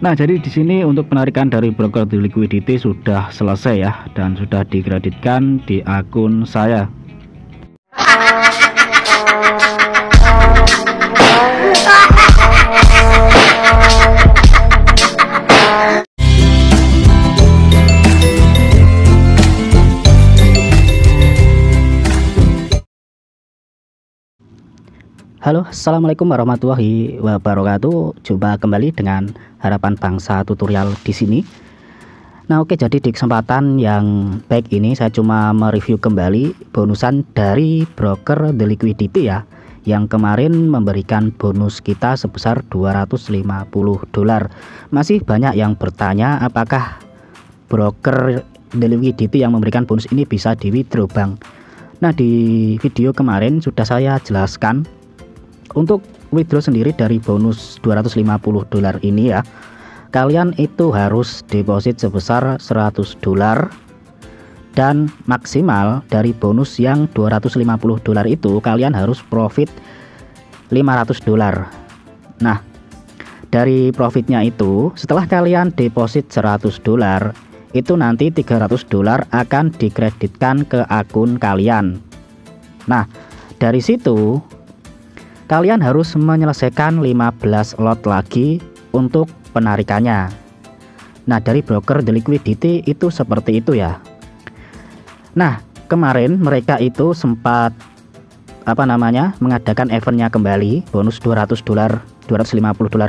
Nah, jadi di sini untuk penarikan dari broker The Liquidity sudah selesai ya, dan sudah dikreditkan di akun saya. Halo, assalamualaikum warahmatullahi wabarakatuh. Jumpa kembali dengan Harapan Bangsa tutorial di sini. Nah, oke, jadi di kesempatan yang baik ini saya cuma mereview kembali bonusan dari broker The Liquidity ya, yang kemarin memberikan bonus kita sebesar $250. Masih banyak yang bertanya apakah broker The Liquidity yang memberikan bonus ini bisa di withdraw Bang. Nah, di video kemarin sudah saya jelaskan untuk withdraw sendiri dari bonus $250 ini ya, kalian itu harus deposit sebesar $100 dan maksimal dari bonus yang $250 itu kalian harus profit $500. Nah, dari profitnya itu setelah kalian deposit $100 itu nanti $300 akan dikreditkan ke akun kalian. Nah, dari situ kalian harus menyelesaikan 15 lot lagi untuk penarikannya. Nah, dari broker The Liquidity itu seperti itu ya. Nah, kemarin mereka itu sempat mengadakan eventnya kembali, bonus $250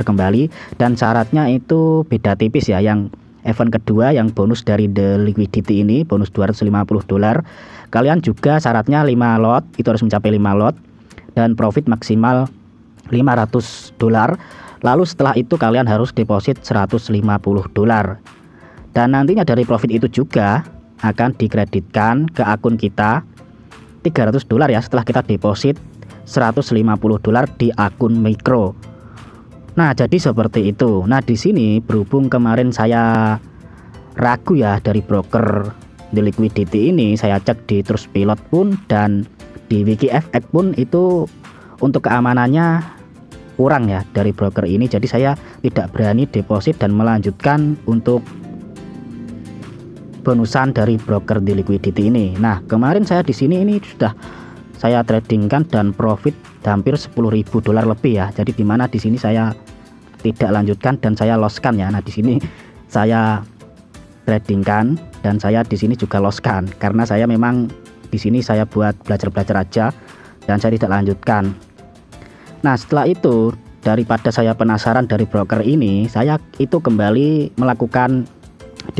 kembali, dan syaratnya itu beda tipis ya. Yang event kedua yang bonus dari The Liquidity ini bonus $250, kalian juga syaratnya 5 lot, itu harus mencapai 5 lot dan profit maksimal $500. Lalu setelah itu kalian harus deposit $150. Dan nantinya dari profit itu juga akan dikreditkan ke akun kita $300 ya, setelah kita deposit $150 di akun mikro. Nah, jadi seperti itu. Nah, di sini berhubung kemarin saya ragu ya dari broker The Liquidity ini, saya cek di Trustpilot pun dan di WikiFX pun itu untuk keamanannya kurang ya dari broker ini, jadi saya tidak berani deposit dan melanjutkan untuk bonusan dari broker The Liquidity ini. Nah, kemarin saya di sini ini sudah saya tradingkan dan profit hampir $10.000 lebih ya. Jadi dimana di sini saya tidak lanjutkan dan saya loskan ya. Nah, di sini saya tradingkan dan saya di sini juga loskan karena saya memang di sini saya buat belajar-belajar aja dan saya tidak lanjutkan. Nah, setelah itu daripada saya penasaran dari broker ini, saya itu kembali melakukan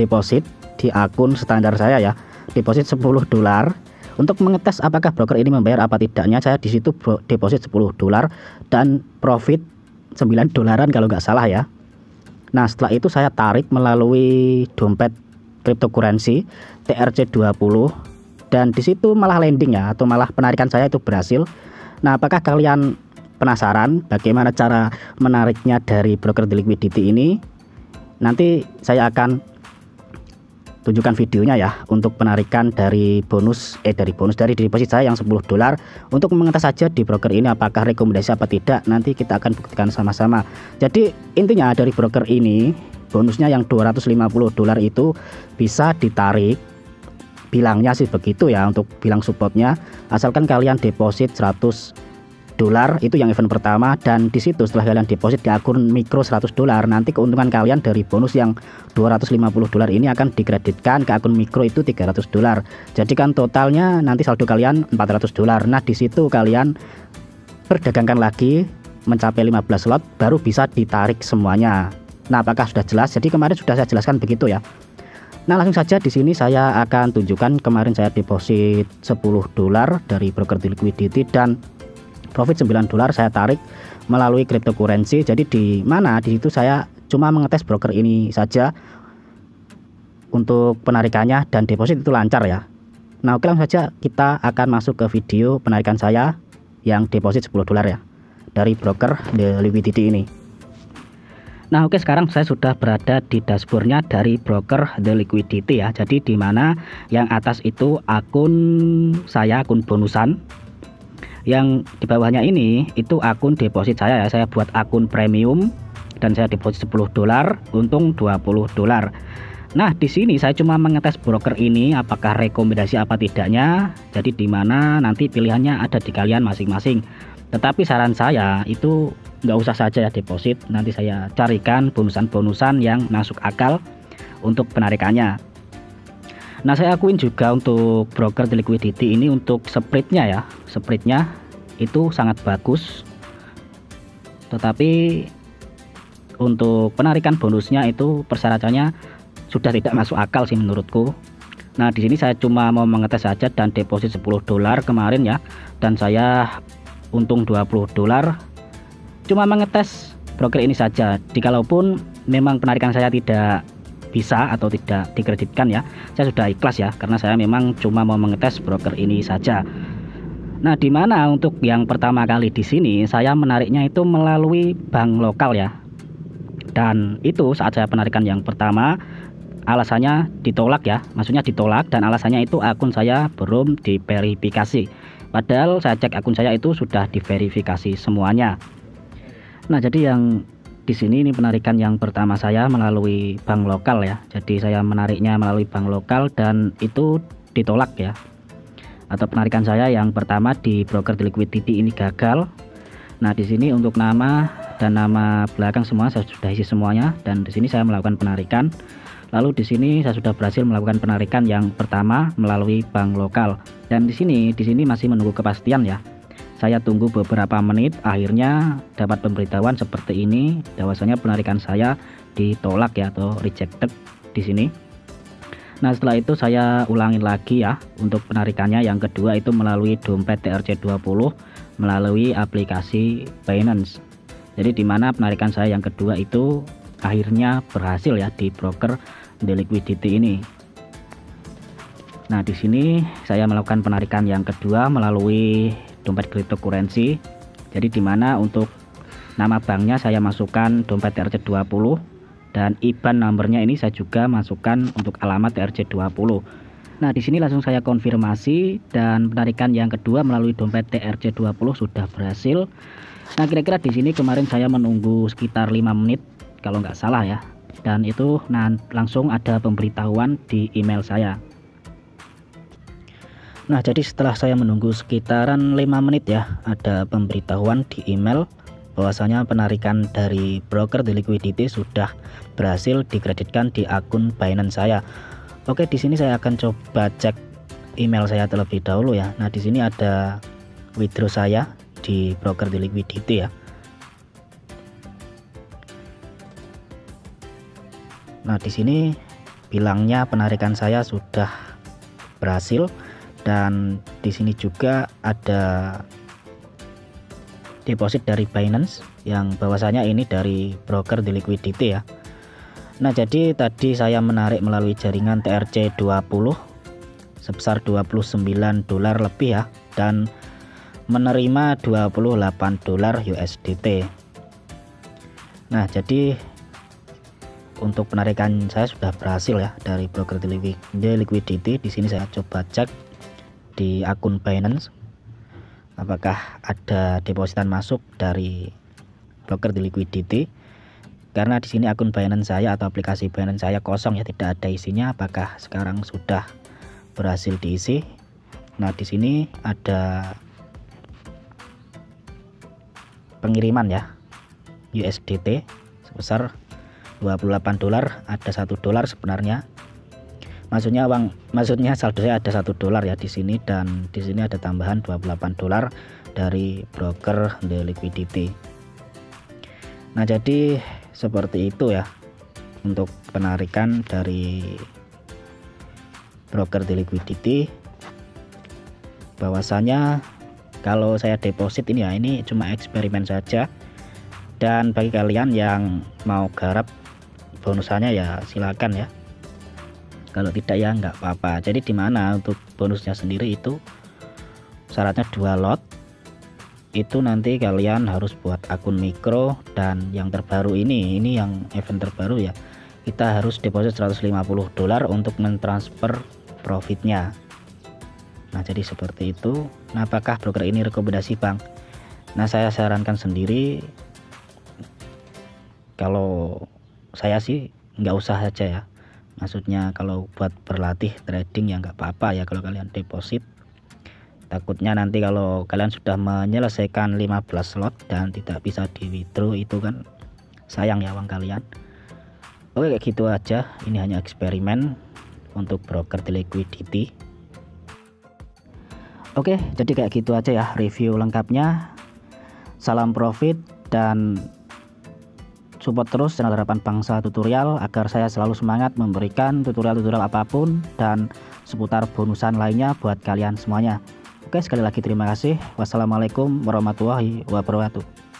deposit di akun standar saya ya, deposit $10 untuk mengetes apakah broker ini membayar apa tidaknya. Saya di situ deposit $10 dan profit $9 kalau nggak salah ya. Nah, setelah itu saya tarik melalui dompet cryptocurrency TRC20 dan di situ malah landing ya, atau malah penarikan saya itu berhasil. Nah, apakah kalian penasaran bagaimana cara menariknya dari broker The Liquidity ini? Nanti saya akan tunjukkan videonya ya untuk penarikan dari dari deposit saya yang $10 untuk mengetes saja di broker ini apakah rekomendasi apa tidak. Nanti kita akan buktikan sama-sama. Jadi intinya dari broker ini bonusnya yang $250 itu bisa ditarik, bilangnya sih begitu ya untuk bilang supportnya, asalkan kalian deposit $100 itu yang event pertama, dan di situ setelah kalian deposit di akun mikro $100 nanti keuntungan kalian dari bonus yang $250 ini akan dikreditkan ke akun mikro itu $300. Jadi kan totalnya nanti saldo kalian $400. Nah, di situ kalian perdagangkan lagi mencapai 15 slot baru bisa ditarik semuanya. Nah, apakah sudah jelas? Jadi kemarin sudah saya jelaskan begitu ya. Nah, langsung saja di sini saya akan tunjukkan kemarin saya deposit $10 dari broker The Liquidity dan profit $9 saya tarik melalui cryptocurrency. Jadi di situ saya cuma mengetes broker ini saja untuk penarikannya dan deposit itu lancar ya. Nah, oke, langsung saja kita akan masuk ke video penarikan saya yang deposit $10 ya dari broker The Liquidity ini. Nah, oke, sekarang saya sudah berada di dashboardnya dari broker The Liquidity ya. Jadi di mana yang atas itu akun saya, akun bonusan. Yang di bawahnya ini itu akun deposit saya ya. Saya buat akun premium dan saya deposit 10 dolar, untung 20 dolar. Nah, di sini saya cuma mengetes broker ini apakah rekomendasi apa tidaknya. Jadi di mana nanti pilihannya ada di kalian masing-masing. Tetapi saran saya itu nggak usah saja ya deposit, nanti saya carikan bonusan-bonusan yang masuk akal untuk penarikannya. Nah, saya akuin juga untuk broker the liquidity ini untuk spreadnya ya, spreadnya itu sangat bagus. Tetapi untuk penarikan bonusnya itu persyaratannya sudah tidak masuk akal sih menurutku. Nah, di sini saya cuma mau mengetes saja dan deposit 10 dolar kemarin ya, dan saya untung 20 dolar. Cuma mengetes broker ini saja. Jikalaupun memang penarikan saya tidak bisa atau tidak dikreditkan ya, saya sudah ikhlas ya, karena saya memang cuma mau mengetes broker ini saja. Nah, di mana untuk yang pertama kali di sini saya menariknya itu melalui bank lokal ya. Dan itu saat saya penarikan yang pertama alasannya ditolak ya, maksudnya ditolak, dan alasannya itu akun saya belum diverifikasi. Padahal saya cek akun saya itu sudah diverifikasi semuanya. Nah, jadi yang di sini ini penarikan yang pertama saya melalui bank lokal ya. Jadi saya menariknya melalui bank lokal dan itu ditolak ya. Atau penarikan saya yang pertama di broker the liquidity ini gagal. Nah, di sini untuk nama dan nama belakang semua saya sudah isi semuanya, dan di sini saya melakukan penarikan. Lalu di sini saya sudah berhasil melakukan penarikan yang pertama melalui bank lokal. Dan di sini masih menunggu kepastian ya. Saya tunggu beberapa menit, akhirnya dapat pemberitahuan seperti ini, bahwasanya penarikan saya ditolak ya, atau rejected di sini. Nah, setelah itu saya ulangin lagi ya untuk penarikannya yang kedua itu melalui dompet TRC20 melalui aplikasi Binance. Jadi di mana penarikan saya yang kedua itu akhirnya berhasil ya di broker the liquidity ini. Nah, di sini saya melakukan penarikan yang kedua melalui dompet cryptocurrency. Jadi di mana untuk nama banknya saya masukkan dompet TRC20 dan IBAN nomornya ini saya juga masukkan untuk alamat TRC20. Nah, di sini langsung saya konfirmasi dan penarikan yang kedua melalui dompet TRC20 sudah berhasil. Nah, kira-kira di sini kemarin saya menunggu sekitar 5 menit kalau nggak salah ya. Dan itu langsung ada pemberitahuan di email saya. Nah, jadi setelah saya menunggu sekitaran 5 menit ya, ada pemberitahuan di email bahwasanya penarikan dari broker the liquidity sudah berhasil dikreditkan di akun Binance saya. Oke, di sini saya akan coba cek email saya terlebih dahulu ya. Nah, di sini ada withdraw saya di broker the liquidity ya. Nah, di sini bilangnya penarikan saya sudah berhasil. Dan di sini juga ada deposit dari Binance yang bahwasanya ini dari broker the liquidity ya. Nah, jadi tadi saya menarik melalui jaringan TRC20 sebesar 29 dolar lebih ya, dan menerima 28 dolar USDT. Nah, jadi untuk penarikan saya sudah berhasil ya dari broker the liquidity. Di sini saya coba cek di akun Binance apakah ada depositan masuk dari broker the liquidity, karena di sini akun Binance saya atau aplikasi Binance saya kosong ya, tidak ada isinya. Apakah sekarang sudah berhasil diisi? Nah, di sini ada pengiriman ya USDT sebesar 28 dolar, ada 1 dolar sebenarnya. Maksudnya saldo saya ada 1 dolar ya di sini, dan di sini ada tambahan 28 dolar dari broker the liquidity. Nah, jadi seperti itu ya untuk penarikan dari broker the liquidity. Bahwasanya kalau saya deposit ini ya, ini cuma eksperimen saja, dan bagi kalian yang mau garap bonusannya ya silakan ya. Kalau tidak ya nggak apa-apa. Jadi di mana untuk bonusnya sendiri itu syaratnya 2 lot. Itu nanti kalian harus buat akun mikro, dan yang terbaru ini yang event terbaru ya. Kita harus deposit 150 dolar untuk mentransfer profitnya. Nah, jadi seperti itu. Nah, apakah broker ini rekomendasi Bang? Nah, saya sarankan sendiri Kalau saya sih nggak usah aja ya, maksudnya kalau buat berlatih trading ya nggak apa-apa ya kalau kalian deposit. Takutnya nanti kalau kalian sudah menyelesaikan 15 slot dan tidak bisa di withdraw, itu kan sayang ya uang kalian. Oke, kayak gitu aja, ini hanya eksperimen untuk broker di liquidity. Oke, jadi kayak gitu aja ya review lengkapnya. Salam profit dan support terus channel Harapan Bangsa Tutorial agar saya selalu semangat memberikan tutorial-tutorial apapun dan seputar bonusan lainnya buat kalian semuanya. Oke, sekali lagi terima kasih. Wassalamualaikum warahmatullahi wabarakatuh.